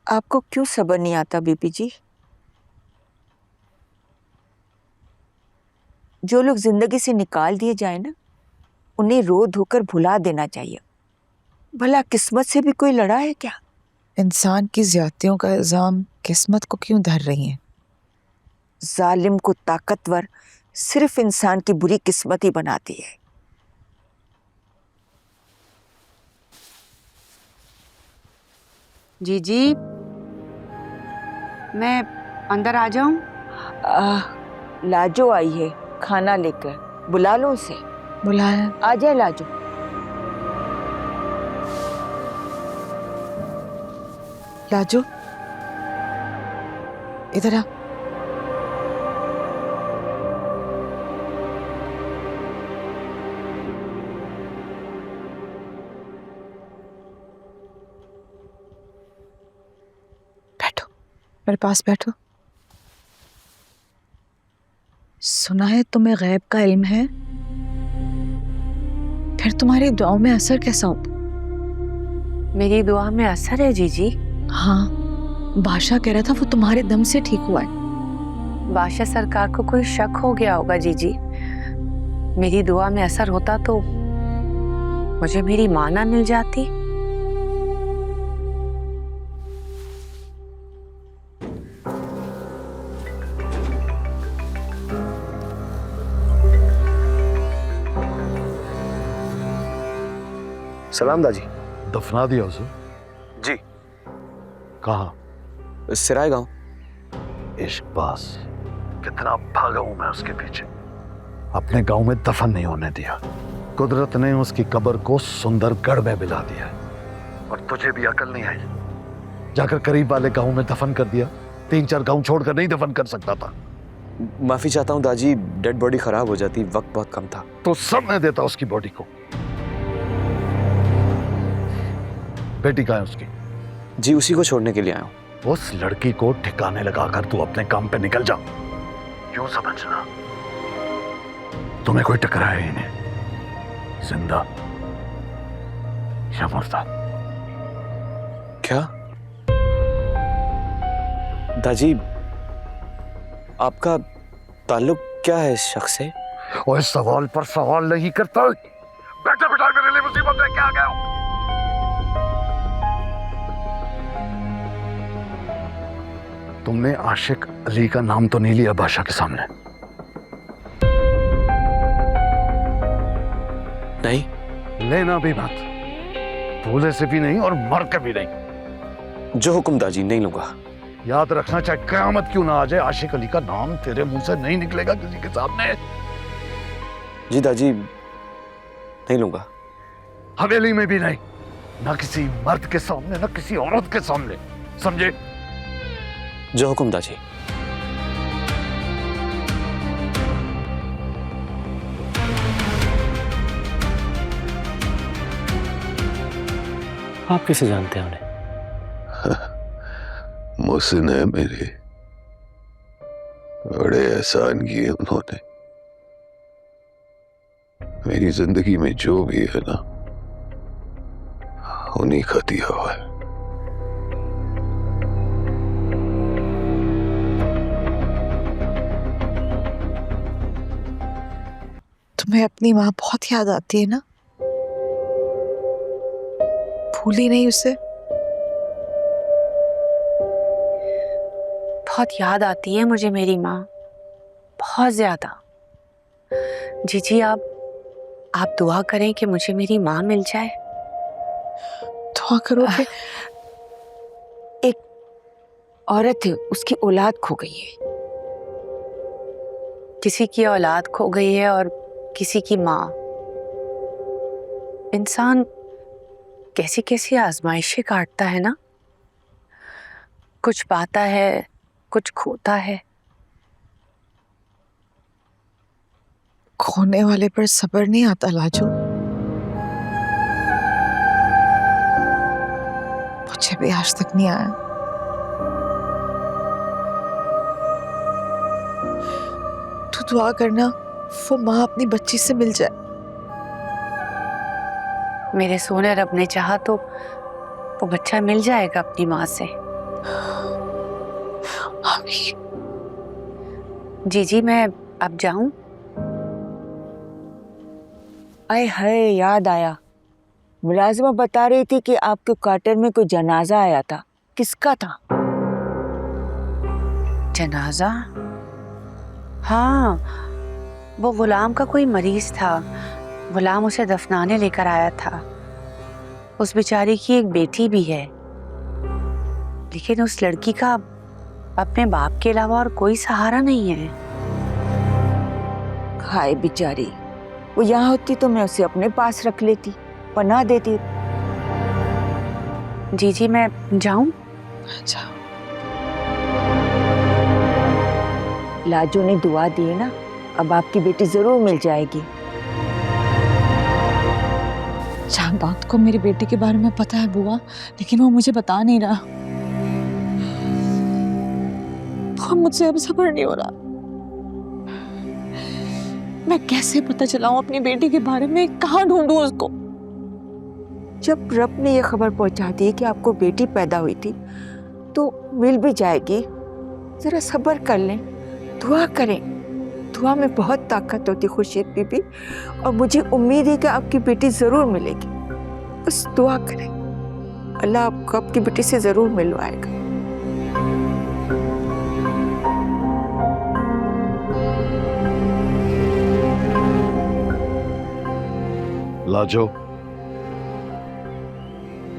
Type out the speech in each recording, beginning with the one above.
आपको क्यों सब्र नहीं आता बीबी जी? जो लोग जिंदगी से निकाल दिए जाए ना, उन्हें रो धोकर भुला देना चाहिए। भला किस्मत से भी कोई लड़ा है क्या? इंसान की ज्यादतियों का इल्जाम किस्मत को क्यों धर रही हैं? जालिम को ताकतवर सिर्फ इंसान की बुरी किस्मत ही बनाती है। जी मैं अंदर आ जाऊं? लाजो आई है खाना लेकर, बुला लो उसे। बुलाया? आ जाए लाजो। लाजो, इधर आ। बैठो, मेरे पास बैठो। सुना है तुम्हें गैब का इल्म है, फिर तुम्हारी दुआओं में असर कैसा होता? मेरी दुआ में असर है जीजी? हाँ, बादशाह कह रहा था वो तुम्हारे दम से ठीक हुआ है। बादशाह सरकार को कोई शक हो गया होगा जीजी। मेरी दुआ में असर होता तो मुझे मेरी माँ ना मिल जाती। सलाम दाजी। दफना दिया उसे? जी। कहाँ? सिराय गांव। इश्कबाज, कितना भागा हूं मैं उसके पीछे। अपने गांव में दफन नहीं होने दिया। कुदरत ने उसकी कब्र को सुंदरगढ़ में मिला दिया और तुझे भी अकल नहीं आई। जाकर करीब वाले गांव में दफन कर दिया। 3-4 गांव छोड़कर नहीं दफन कर सकता था। माफी चाहता हूँ दाजी, डेड बॉडी खराब हो जाती, वक्त बहुत कम था। तो सब मैं देता उसकी बॉडी को। बेटी कहाँ है उसकी? जी उसी को छोड़ने के लिए आया हूँ। उस लड़की को ठिकाने लगाकर तू अपने काम पे निकल जा। क्यों समझना, तुम्हें कोई टकराया ही नहीं, जिंदा या मुर्दा। क्या दाजी, आपका ताल्लुक क्या है इस शख्स से? और इस सवाल पर सवाल नहीं करता। बेटा बेटा मेरे लिए मुसीबत लेके आ गया हूं। तुमने आशिक अली का नाम तो नहीं लिया बादशाह के सामने? नहीं। लेना भी मत, भूले से भी नहीं और मर के भी नहीं। जो हुक्म दाजी, नहीं लूंगा। याद रखना, चाहे कयामत क्यों ना आ जाए, आशिक अली का नाम तेरे मुंह से नहीं निकलेगा किसी के सामने। जी दाजी, नहीं लूंगा। हवेली में भी नहीं, ना किसी मर्द के सामने, ना किसी औरत के सामने, समझे? जो हुक्म दाजी। आप कैसे जानते हैं उन्हें? मुहसिन है मेरे, बड़े एहसान किए उन्होंने। मेरी जिंदगी में जो भी है ना, उन्हीं का दिया हुआ है। तुम्हें अपनी माँ बहुत याद आती है ना? भूली नहीं उसे? बहुत याद आती है मुझे मेरी माँ, बहुत ज्यादा। जीजी आप दुआ करें कि मुझे मेरी माँ मिल जाए। दुआ करोगे? एक औरत है, उसकी औलाद खो गई है। किसी की औलाद खो गई है और किसी की माँ। इंसान कैसी कैसी आजमाइशें काटता है ना, कुछ पाता है, कुछ खोता है। खोने वाले पर सब्र नहीं आता लाजो। मुझे भी आज तक नहीं आया। तू दुआ करना वो माँ अपनी बच्ची से मिल जाए। मेरे सोने रब ने चाहा तो वो बच्चा मिल जाएगा अपनी माँ से। नहीं। जीजी मैं अब जाऊं? आय हाय, याद आया। मुलाजिमा बता रही थी कि आपके क्वार्टर में कोई जनाजा आया था। किसका था? जनाजा? हाँ, वो गुलाम का कोई मरीज था। गुलाम उसे दफनाने लेकर आया था। उस बेचारी की एक बेटी भी है, लेकिन उस लड़की का अपने बाप के अलावा और कोई सहारा नहीं है। हाय बेचारी, वो यहाँ होती तो मैं उसे अपने पास रख लेती, पनाह देती। जीजी मैं जाऊं? अच्छा, लाजो ने दुआ दी है ना, अब आपकी बेटी जरूर मिल जाएगी। चांदात को मेरी बेटी के बारे में पता है बुआ, लेकिन वो मुझे बता नहीं रहा। और मुझसे अब सब्र नहीं हो रहा। मैं कैसे पता चलाऊं अपनी बेटी के बारे में, कहाँ ढूंढूं उसको? जब रब ने ये खबर पहुंचा दी कि आपको बेटी पैदा हुई थी तो मिल भी जाएगी। जरा सब्र कर लें, दुआ करें। दुआ में बहुत ताकत होती खुर्शीद बीबी, और मुझे उम्मीद है कि आपकी बेटी जरूर मिलेगी। बस दुआ करें, अल्लाह आपको आपकी बेटी से जरूर मिलवाएगा। लाजो,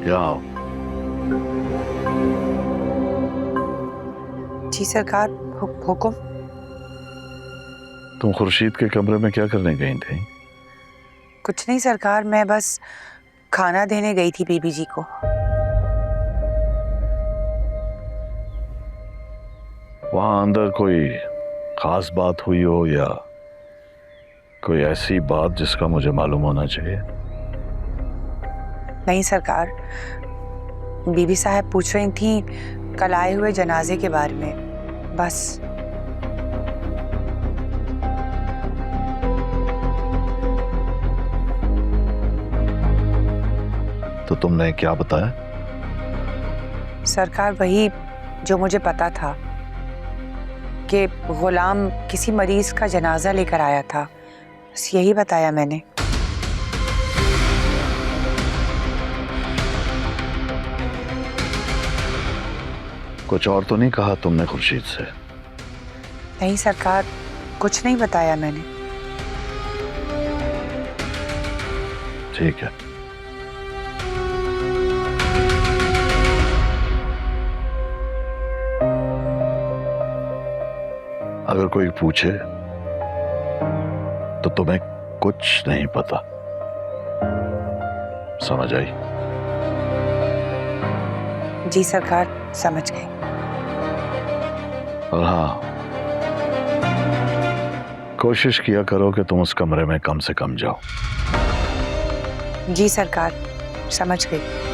यहाँ आओ। जी सरकार, हुक्म। तुम खुर्शीद के कमरे में क्या करने गई थी? कुछ नहीं सरकार, मैं बस खाना देने गई थी बीबी जी को। वहां अंदर कोई खास बात हुई हो या कोई ऐसी बात जिसका मुझे मालूम होना चाहिए? नहीं सरकार, बीबी साहब पूछ रही थी कल आए हुए जनाजे के बारे में, बस। तो तुमने क्या बताया? सरकार वही जो मुझे पता था कि गुलाम किसी मरीज का जनाजा लेकर आया था, बस यही बताया मैंने। कुछ और तो नहीं कहा तुमने खुर्शीद से? नहीं सरकार, कुछ नहीं बताया मैंने। ठीक है। अगर कोई पूछे तो तुम्हें कुछ नहीं पता, समझ आई? जी सरकार, समझ गई। और हाँ, कोशिश किया करो कि तुम उस कमरे में कम से कम जाओ। जी सरकार, समझ गई।